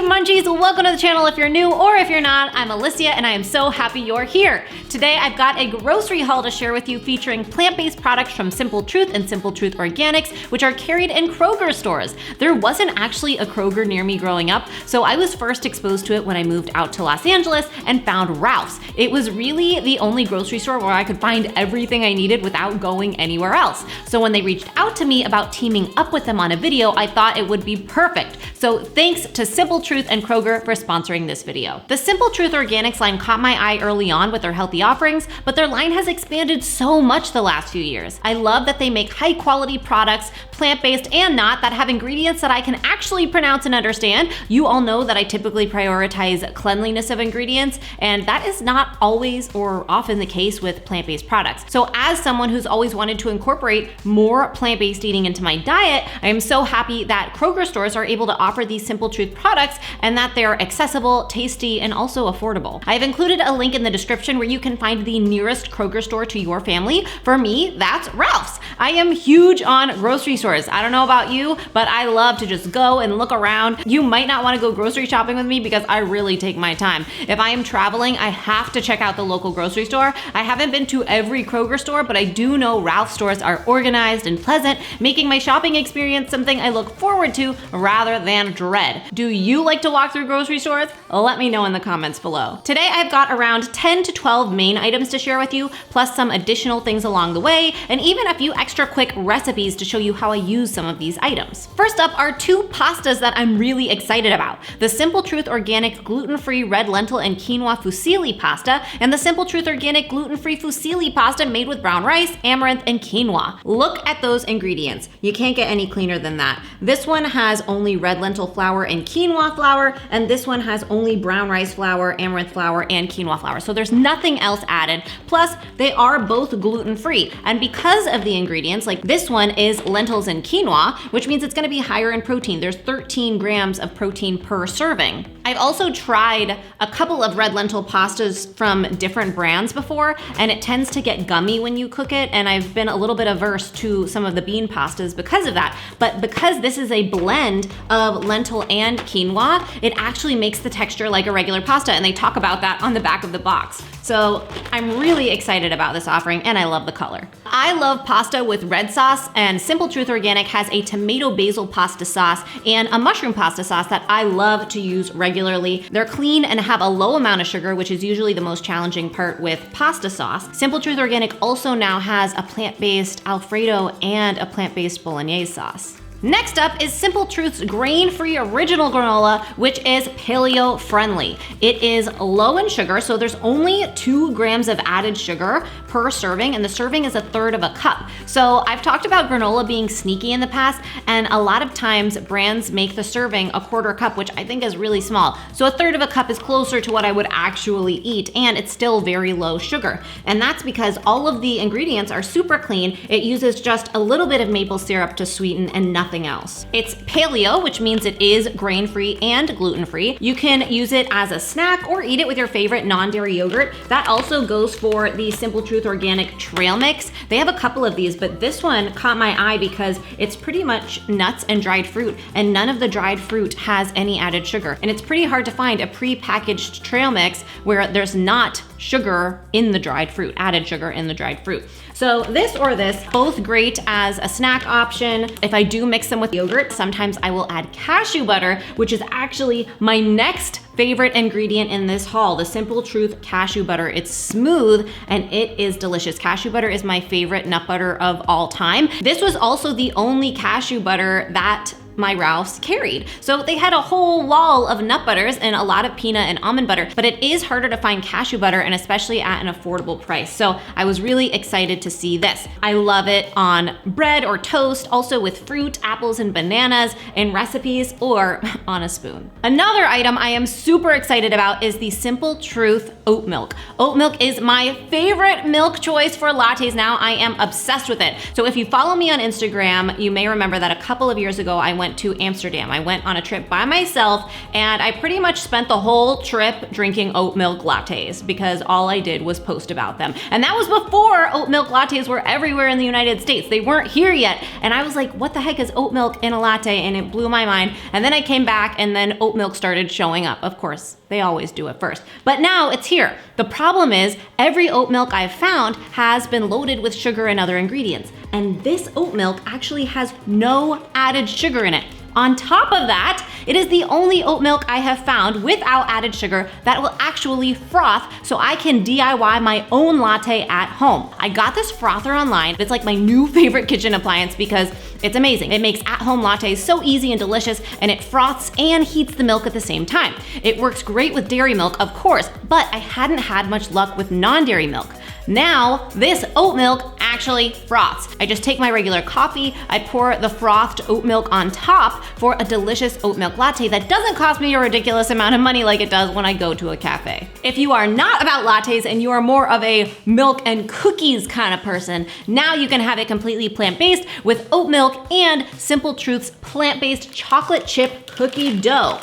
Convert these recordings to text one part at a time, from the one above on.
Munchies, welcome to the channel if you're new or if you're not. I'm Alicia and I am so happy you're here. Today I've got a grocery haul to share with you featuring plant-based products from Simple Truth and Simple Truth Organics, which are carried in Kroger stores. There wasn't actually a Kroger near me growing up, so I was first exposed to it when I moved out to Los Angeles and found Ralph's. It was really the only grocery store where I could find everything I needed without going anywhere else. So when they reached out to me about teaming up with them on a video, I thought it would be perfect. So thanks to Simple Truth and Kroger for sponsoring this video. The Simple Truth Organics line caught my eye early on with their healthy offerings, but their line has expanded so much the last few years. I love that they make high quality products, plant-based and not, that have ingredients that I can actually pronounce and understand. You all know that I typically prioritize cleanliness of ingredients, and that is not always or often the case with plant-based products. So as someone who's always wanted to incorporate more plant-based eating into my diet, I am so happy that Kroger stores are able to offer these Simple Truth products and that they're accessible, tasty, and also affordable. I've included a link in the description where you can find the nearest Kroger store to your family. For me, that's Ralph's. I am huge on grocery stores. I don't know about you, but I love to just go and look around. You might not want to go grocery shopping with me because I really take my time. If I am traveling, I have to check out the local grocery store. I haven't been to every Kroger store, but I do know Ralph's stores are organized and pleasant, making my shopping experience something I look forward to rather than dread. Do you like to walk through grocery stores? Let me know in the comments below. Today I've got around 10 to 12 main items to share with you, plus some additional things along the way, and even a few extra quick recipes to show you how I use some of these items. First up are two pastas that I'm really excited about. The Simple Truth Organic Gluten-Free Red Lentil and Quinoa Fusilli Pasta, and the Simple Truth Organic Gluten-Free Fusilli Pasta made with brown rice, amaranth, and quinoa. Look at those ingredients. You can't get any cleaner than that. This one has only red lentil flour and quinoa flour, and this one has only brown rice flour, amaranth flour, and quinoa flour. So there's nothing else added. Plus, they are both gluten-free. And because of the ingredients, like this one is lentils and quinoa, which means it's gonna be higher in protein. There's 13 grams of protein per serving. I've also tried a couple of red lentil pastas from different brands before, and it tends to get gummy when you cook it, and I've been a little bit averse to some of the bean pastas because of that. But because this is a blend of lentil and quinoa, it actually makes the texture like a regular pasta, and they talk about that on the back of the box. So I'm really excited about this offering, and I love the color. I love pasta with red sauce, and Simple Truth Organic has a tomato basil pasta sauce and a mushroom pasta sauce that I love to use regularly. They're clean and have a low amount of sugar, which is usually the most challenging part with pasta sauce. Simple Truth Organic also now has a plant-based Alfredo and a plant-based Bolognese sauce. Next up is Simple Truth's grain-free original granola, which is paleo-friendly. It is low in sugar, so there's only 2 grams of added sugar per serving, and the serving is 1/3 of a cup. So I've talked about granola being sneaky in the past, and a lot of times brands make the serving 1/4 cup, which I think is really small. So 1/3 of a cup is closer to what I would actually eat, and it's still very low sugar. And that's because all of the ingredients are super clean. It uses just a little bit of maple syrup to sweeten and nothing else. It's paleo, which means it is grain-free and gluten-free. You can use it as a snack or eat it with your favorite non-dairy yogurt. That also goes for the Simple Truth Organic Trail Mix. They have a couple of these, but this one caught my eye because it's pretty much nuts and dried fruit, and none of the dried fruit has any added sugar. And it's pretty hard to find a pre-packaged trail mix where there's not sugar in the dried fruit, added sugar in the dried fruit. So this or this, both great as a snack option. If I do mix them with yogurt, sometimes I will add cashew butter, which is actually my next favorite ingredient in this haul, the Simple Truth cashew butter. It's smooth and it is delicious. Cashew butter is my favorite nut butter of all time. This was also the only cashew butter that my Ralph's carried. So they had a whole wall of nut butters and a lot of peanut and almond butter, but it is harder to find cashew butter, and especially at an affordable price. So I was really excited to see this. I love it on bread or toast, also with fruit, apples, and bananas in recipes, or on a spoon. Another item I am super excited about is the Simple Truth oat milk. Oat milk is my favorite milk choice for lattes now. I am obsessed with it. So if you follow me on Instagram, you may remember that a couple of years ago I went went to Amsterdam. I went on a trip by myself and I pretty much spent the whole trip drinking oat milk lattes because all I did was post about them. And that was before oat milk lattes were everywhere in the United States. They weren't here yet. And I was like, what the heck is oat milk in a latte? And it blew my mind. And then I came back and then oat milk started showing up. Of course, they always do at first. But now it's here. The problem is every oat milk I've found has been loaded with sugar and other ingredients. And this oat milk actually has no added sugar in it. On top of that, it is the only oat milk I have found without added sugar that will actually froth so I can DIY my own latte at home. I got this frother online. It's like my new favorite kitchen appliance because it's amazing. It makes at-home lattes so easy and delicious, and it froths and heats the milk at the same time. It works great with dairy milk, of course, but I hadn't had much luck with non-dairy milk. Now, this oat milk actually froths. I just take my regular coffee, I pour the frothed oat milk on top for a delicious oat milk latte that doesn't cost me a ridiculous amount of money like it does when I go to a cafe. If you are not about lattes and you are more of a milk and cookies kind of person, now you can have it completely plant-based with oat milk and Simple Truth's plant-based chocolate chip cookie dough.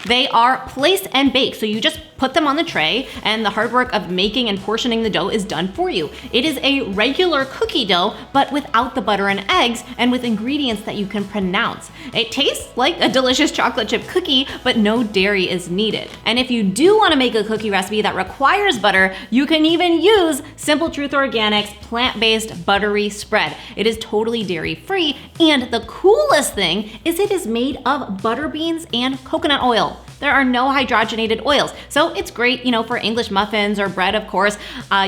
They are place and bake, so you just put them on the tray and the hard work of making and portioning the dough is done for you. It is a regular cookie dough, but without the butter and eggs and with ingredients that you can pronounce. It tastes like a delicious chocolate chip cookie, but no dairy is needed. And if you do want to make a cookie recipe that requires butter, you can even use Simple Truth Organic's plant-based buttery spread. It is totally dairy-free, and the coolest thing is it is made of butter beans and coconut oil. There are no hydrogenated oils. So it's great, for English muffins or bread, of course.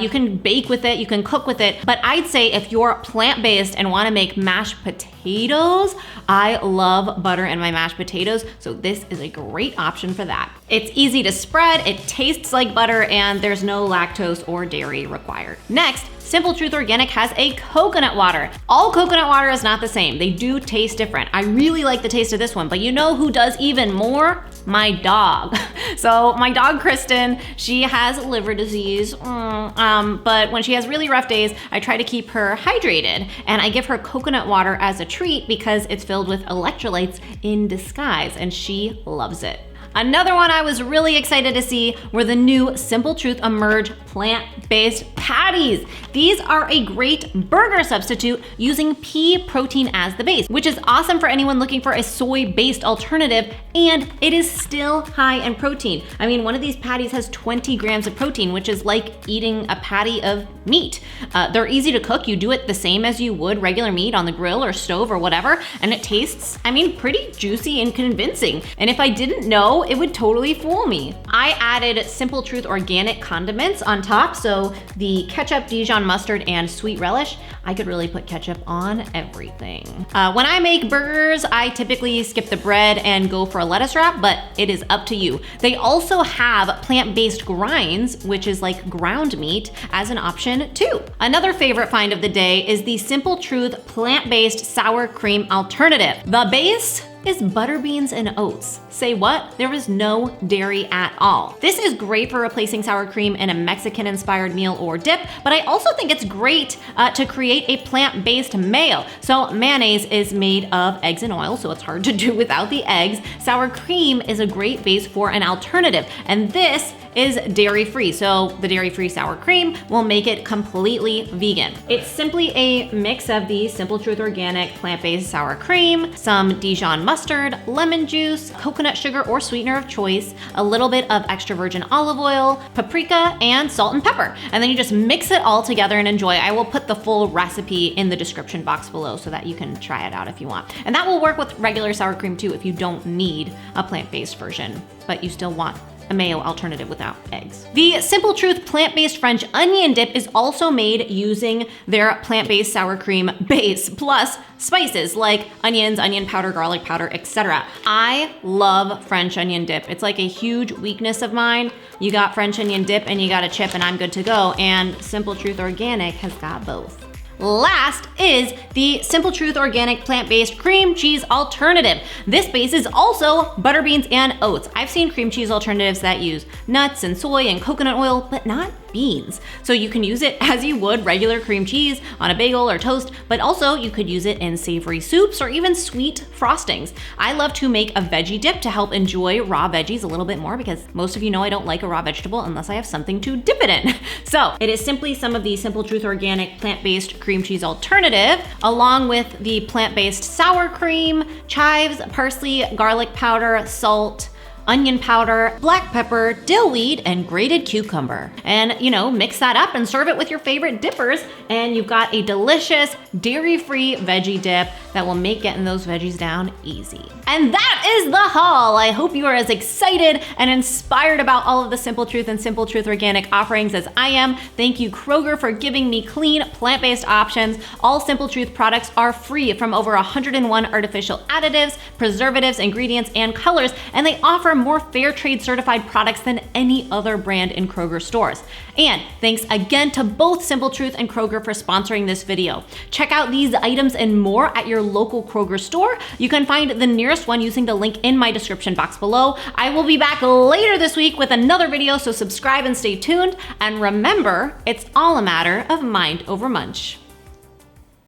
You can bake with it, you can cook with it. But I'd say if you're plant-based and want to make mashed potatoes, I love butter in my mashed potatoes. So this is a great option for that. It's easy to spread, it tastes like butter, and there's no lactose or dairy required. Next, Simple Truth Organic has a coconut water. All coconut water is not the same. They do taste different. I really like the taste of this one, but you know who does even more? My dog. So my dog, Kristen, she has liver disease, but when she has really rough days, I try to keep her hydrated, and I give her coconut water as a treat because it's filled with electrolytes in disguise, and she loves it. Another one I was really excited to see were the new Simple Truth Emerge plant-based patties. These are a great burger substitute using pea protein as the base, which is awesome for anyone looking for a soy-based alternative, and it is still high in protein. I mean, one of these patties has 20 grams of protein, which is like eating a patty of meat. They're easy to cook. You do it the same as you would regular meat on the grill or stove or whatever, and it tastes, pretty juicy and convincing. And if I didn't know, it would totally fool me. I added Simple Truth Organic condiments on top, so the ketchup, Dijon mustard, and sweet relish. I could really put ketchup on everything. When I make burgers, I typically skip the bread and go for a lettuce wrap, but it is up to you. They also have plant-based grinds, which is like ground meat, as an option too. Another favorite find of the day is the Simple Truth plant-based sour cream alternative. The base is butter beans and oats. Say what? There is no dairy at all. This is great for replacing sour cream in a Mexican-inspired meal or dip, but I also think it's great to create a plant-based mayo. So mayonnaise is made of eggs and oil, so it's hard to do without the eggs. Sour cream is a great base for an alternative, and this is dairy-free, so the dairy-free sour cream will make it completely vegan. It's simply a mix of the Simple Truth Organic plant-based sour cream, some Dijon mustard, lemon juice, coconut sugar or sweetener of choice, a little bit of extra virgin olive oil, paprika, and salt and pepper. And then you just mix it all together and enjoy. I will put the full recipe in the description box below so that you can try it out if you want. And that will work with regular sour cream too if you don't need a plant-based version, but you still want a mayo alternative without eggs. The Simple Truth plant-based French onion dip is also made using their plant-based sour cream base, plus spices like onions, onion powder, garlic powder, etc. I love French onion dip. It's like a huge weakness of mine. You got French onion dip and you got a chip and I'm good to go, and Simple Truth Organic has got both. Last is the Simple Truth Organic plant-based cream cheese alternative. This base is also butter beans and oats. I've seen cream cheese alternatives that use nuts and soy and coconut oil, but not beans. So you can use it as you would regular cream cheese on a bagel or toast, but also you could use it in savory soups or even sweet frostings. I love to make a veggie dip to help enjoy raw veggies a little bit more because most of you know I don't like a raw vegetable unless I have something to dip it in. So it is simply some of the Simple Truth Organic plant-based cream cheese alternative, along with the plant-based sour cream, chives, parsley, garlic powder, salt, onion powder, black pepper, dill weed, and grated cucumber. And mix that up and serve it with your favorite dippers, and you've got a delicious dairy-free veggie dip that will make getting those veggies down easy. And that is the haul. I hope you are as excited and inspired about all of the Simple Truth and Simple Truth Organic offerings as I am. Thank you, Kroger, for giving me clean, plant-based options. All Simple Truth products are free from over 101 artificial additives, preservatives, ingredients, and colors, and they offer more fair trade certified products than any other brand in Kroger stores. And thanks again to both Simple Truth and Kroger for sponsoring this video. Check out these items and more at your local Kroger store. You can find the nearest one using the link in my description box below. I will be back later this week with another video, so subscribe and stay tuned. And remember, it's all a matter of mind over munch.